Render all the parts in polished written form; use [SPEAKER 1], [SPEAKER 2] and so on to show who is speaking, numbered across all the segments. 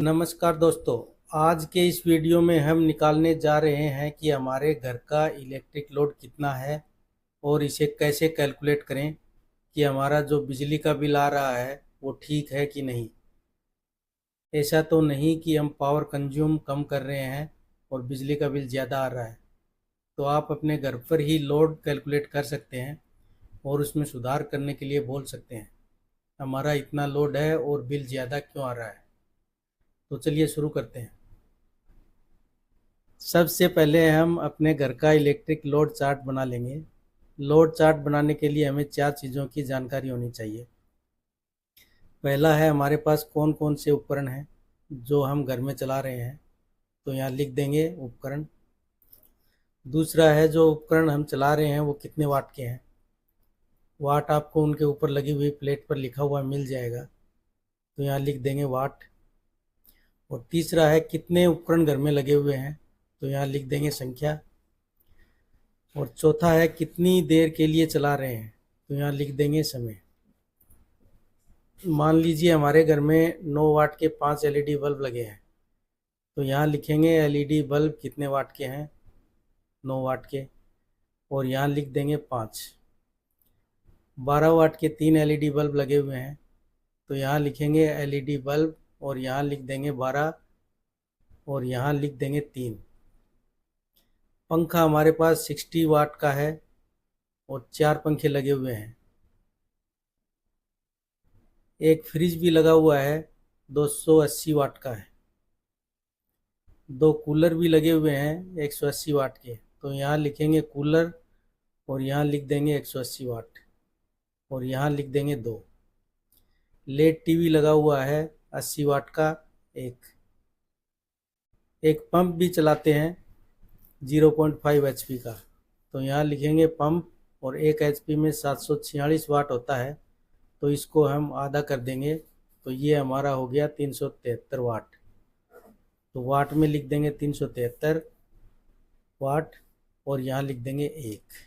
[SPEAKER 1] नमस्कार दोस्तों। आज के इस वीडियो में हम निकालने जा रहे हैं कि हमारे घर का इलेक्ट्रिक लोड कितना है और इसे कैसे कैलकुलेट करें कि हमारा जो बिजली का बिल आ रहा है वो ठीक है कि नहीं। ऐसा तो नहीं कि हम पावर कंज्यूम कम कर रहे हैं और बिजली का बिल ज़्यादा आ रहा है। तो आप अपने घर पर ही लोड कैलकुलेट कर सकते हैं और उसमें सुधार करने के लिए बोल सकते हैं हमारा इतना लोड है और बिल ज़्यादा क्यों आ रहा है। तो चलिए शुरू करते हैं। सबसे पहले हम अपने घर का इलेक्ट्रिक लोड चार्ट बना लेंगे। लोड चार्ट बनाने के लिए हमें 4 चीज़ों की जानकारी होनी चाहिए। पहला है हमारे पास कौन कौन से उपकरण हैं जो हम घर में चला रहे हैं, तो यहाँ लिख देंगे उपकरण। दूसरा है जो उपकरण हम चला रहे हैं वो कितने वाट के हैं। वाट आपको उनके ऊपर लगी हुई प्लेट पर लिखा हुआ मिल जाएगा, तो यहाँ लिख देंगे वाट। और तीसरा है कितने उपकरण घर में लगे हुए हैं, तो यहाँ लिख देंगे संख्या। और चौथा है कितनी देर के लिए चला रहे हैं, तो यहाँ लिख देंगे समय। मान लीजिए हमारे घर में 9 वाट के 5 एलईडी बल्ब लगे हैं, तो यहाँ लिखेंगे एलईडी बल्ब कितने वाट के हैं, 9 वाट के, और यहाँ लिख देंगे 5। 12 वाट के 3 एलईडी बल्ब लगे हुए हैं, तो यहाँ लिखेंगे एलईडी बल्ब और यहाँ लिख देंगे 12 और यहाँ लिख देंगे 3। पंखा हमारे पास 60 वाट का है और 4 पंखे लगे हुए हैं। एक फ्रिज भी लगा हुआ है, 280 वाट का है। 2 कूलर भी लगे हुए हैं 180 वाट के, तो यहाँ लिखेंगे कूलर और यहाँ लिख देंगे 180 वाट और यहाँ लिख देंगे 2। लेड टीवी लगा हुआ है 80 वाट का एक पंप भी चलाते हैं 0.5 एचपी का, तो यहाँ लिखेंगे पंप और 1 एचपी में 746 वाट होता है, तो इसको हम आधा कर देंगे, तो ये हमारा हो गया 373 वाट। तो वाट में लिख देंगे 373 वाट और यहाँ लिख देंगे 1।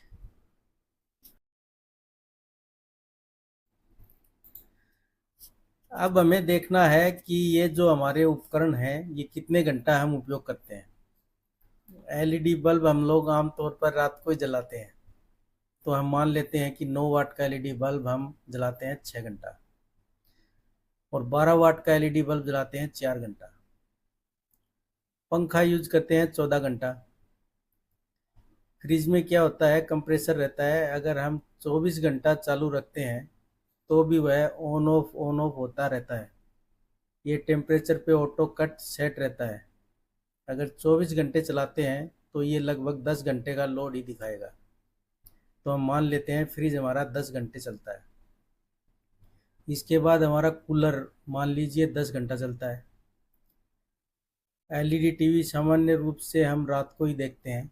[SPEAKER 1] अब हमें देखना है कि ये जो हमारे उपकरण हैं ये कितने घंटा हम उपयोग करते हैं। एलईडी बल्ब हम लोग आमतौर पर रात को ही जलाते हैं, तो हम मान लेते हैं कि 9 वाट का एलईडी बल्ब हम जलाते हैं 6 घंटा और 12 वाट का एलईडी बल्ब जलाते हैं 4 घंटा। पंखा यूज करते हैं 14 घंटा। फ्रिज में क्या होता है, कंप्रेसर रहता है, अगर हम 24 घंटा चालू रखते हैं तो भी वह ऑन ऑफ होता रहता है। ये टेम्परेचर पे ऑटो कट सेट रहता है। अगर 24 घंटे चलाते हैं तो ये लगभग 10 घंटे का लोड ही दिखाएगा, तो हम मान लेते हैं फ्रिज हमारा 10 घंटे चलता है। इसके बाद हमारा कूलर मान लीजिए 10 घंटा चलता है। एलईडी टीवी सामान्य रूप से हम रात को ही देखते हैं,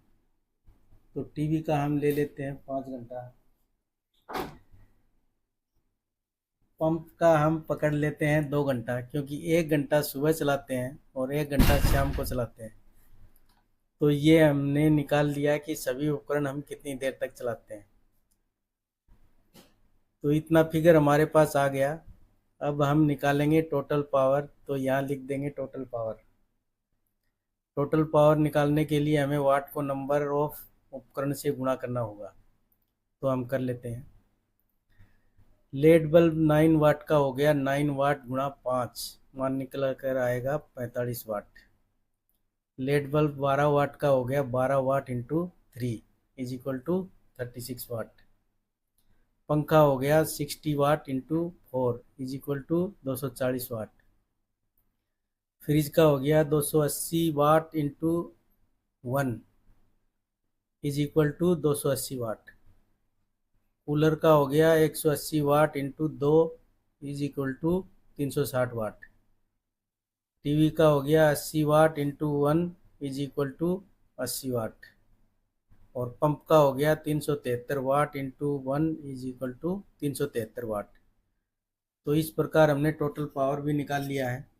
[SPEAKER 1] तो टीवी का हम ले लेते हैं 5 घंटा। पंप का हम पकड़ लेते हैं 2 घंटा, क्योंकि 1 घंटा सुबह चलाते हैं और 1 घंटा शाम को चलाते हैं। तो ये हमने निकाल लिया कि सभी उपकरण हम कितनी देर तक चलाते हैं। तो इतना फिगर हमारे पास आ गया। अब हम निकालेंगे टोटल पावर, तो यहाँ लिख देंगे टोटल पावर। टोटल पावर निकालने के लिए हमें वाट को नंबर ऑफ उपकरण से गुणा करना होगा, तो हम कर लेते हैं। लेड बल्ब 9 वाट का हो गया, 9 वाट गुणा 5 मान निकल कर आएगा 45 वाट। लेड बल्ब 12 वाट का हो गया, 12 watt into 3 is equal to 36 watt. पंखा हो गया 60 watt into 4 is equal to 240 watt. Fridge का हो गया 280 watt into 1 is equal to 280 watt. Cooler का हो गया 180 watt into 2 is equal to 360 watt. TV का हो गया 80 watt into 1 is equal to 80 watt. और पंप का हो गया 373 वाट इंटू 1 इज इक्वल टू 373 वाट। तो इस प्रकार हमने टोटल पावर भी निकाल लिया है।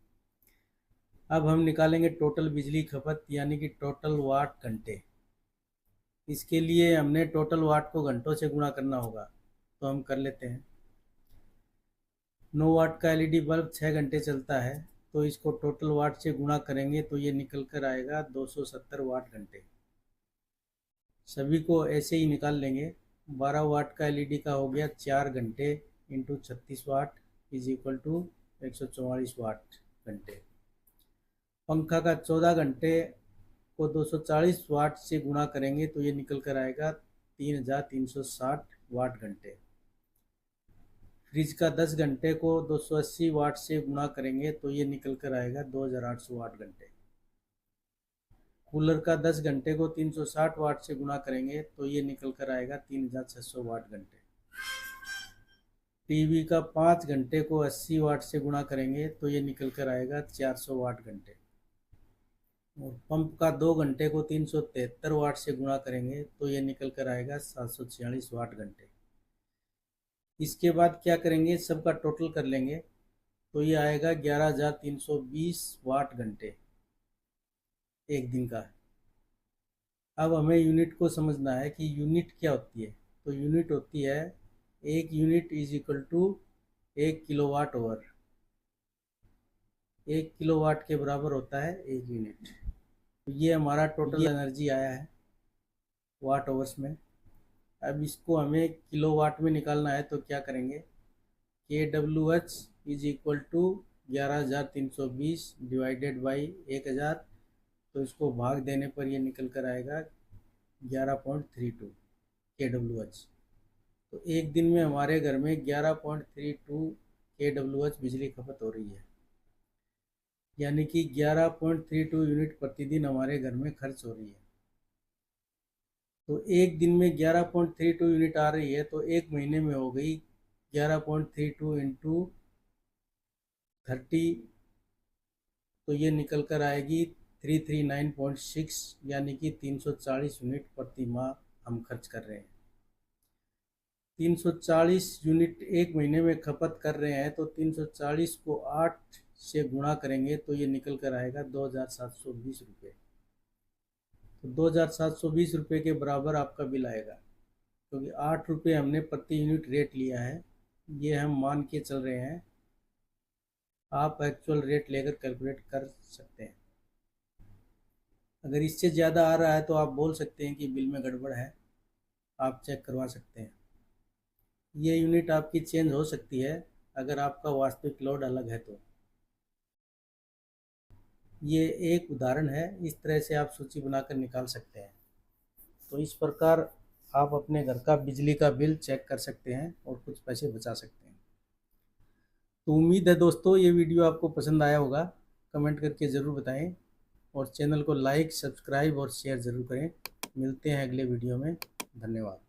[SPEAKER 1] अब हम निकालेंगे टोटल बिजली खपत, यानी कि टोटल वाट घंटे। इसके लिए हमने टोटल वाट को घंटों से गुणा करना होगा, तो हम कर लेते हैं। 9 वाट का एलईडी बल्ब 6 घंटे चलता है, तो इसको टोटल वाट से गुणा करेंगे तो ये निकल कर आएगा 270 वाट घंटे। सभी को ऐसे ही निकाल लेंगे। 12 वाट का एलईडी का हो गया 4 घंटे into 36 watt is equal to 144 watt घंटे। पंखा का 14 घंटे को 240 वाट से गुणा करेंगे तो ये निकल कर आएगा 3360 वाट घंटे। फ्रिज का 10 घंटे को 280 वाट से गुणा करेंगे तो ये निकल कर आएगा 2800 वाट घंटे। कूलर का 10 घंटे को 360 वाट से गुणा करेंगे तो ये निकल कर आएगा 3600 वाट घंटे। टीवी का 5 घंटे को 80 वाट से गुणा करेंगे तो ये निकल कर आएगा 400 वाट घंटे। और पंप का 2 घंटे को 373 वाट से गुणा करेंगे तो ये निकल कर आएगा 746 वाट घंटे। इसके बाद क्या करेंगे, सबका टोटल कर लेंगे तो ये आएगा 11,320 वाट घंटे एक दिन का। अब हमें यूनिट को समझना है कि यूनिट क्या होती है। तो यूनिट होती है, एक unit is equal to 1 kilowatt hour. 1 kilowatt के बराबर होता है 1 यूनिट। तो ये हमारा टोटल एनर्जी आया है वाट आवर्स में। अब इसको हमें किलोवाट में निकालना है तो क्या करेंगे, KWH is equal to 11,320 divided by 1000। तो इसको भाग देने पर ये निकल कर आएगा 11.32 KWH। तो एक दिन में हमारे घर में 11.32 KWH बिजली खपत हो रही है, यानी कि 11.32 यूनिट प्रतिदिन हमारे घर में खर्च हो रही है। तो एक दिन में 11.32 यूनिट आ रही है तो एक महीने में हो गई 11.32 इंटू 30, तो ये निकल कर आएगी 339.6, यानी कि 340 यूनिट प्रति माह हम खर्च कर रहे हैं। 340 यूनिट एक महीने में खपत कर रहे हैं तो 340 को 8 से गुणा करेंगे तो ये निकल कर आएगा 2,720 रुपये। तो 2,720 रुपये के बराबर आपका बिल आएगा, क्योंकि 8 रुपये हमने प्रति यूनिट रेट लिया है। ये हम मान के चल रहे हैं, आप एक्चुअल रेट लेकर कैलकुलेट कर सकते हैं। अगर इससे ज़्यादा आ रहा है तो आप बोल सकते हैं कि बिल में गड़बड़ है, आप चेक करवा सकते हैं। ये यूनिट आपकी चेंज हो सकती है अगर आपका वास्तविक लोड अलग है तो। ये एक उदाहरण है, इस तरह से आप सूची बनाकर निकाल सकते हैं। तो इस प्रकार आप अपने घर का बिजली का बिल चेक कर सकते हैं और कुछ पैसे बचा सकते हैं। तो उम्मीद है दोस्तों ये वीडियो आपको पसंद आया होगा, कमेंट करके ज़रूर बताएं और चैनल को लाइक, सब्सक्राइब और शेयर ज़रूर करें। मिलते हैं अगले वीडियो में, धन्यवाद।